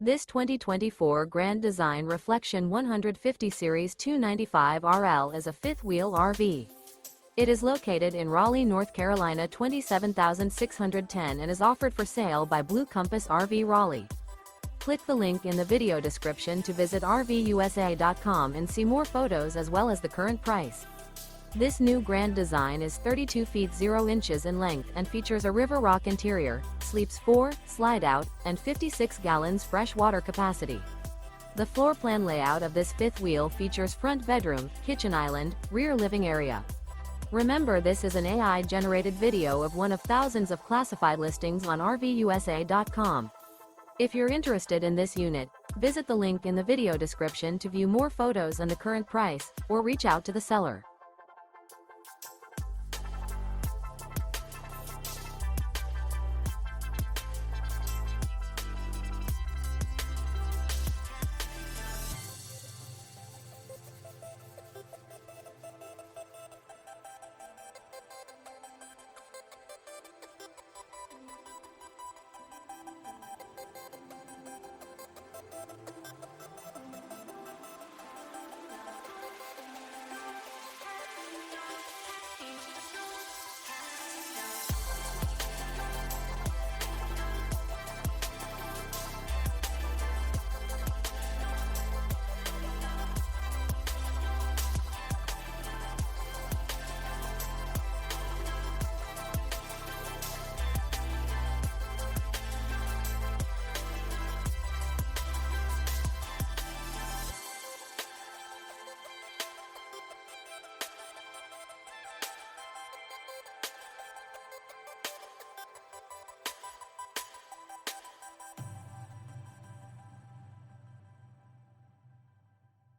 This 2024 Grand Design Reflection 150 Series 295 RL is a fifth-wheel RV. It is located in Raleigh, North Carolina 27610 and is offered for sale by Blue Compass RV Raleigh. Click the link in the video description to visit RVUSA.com and see more photos as well as the current price. This new Grand Design is 32 feet 0 inches in length and features a river rock interior, sleeps 4, slide-out, and 56 gallons fresh water capacity. The floor plan layout of this fifth wheel features front bedroom, kitchen island, rear living area. Remember, this is an AI-generated video of one of thousands of classified listings on RVUSA.com. If you're interested in this unit, visit the link in the video description to view more photos and the current price, or reach out to the seller.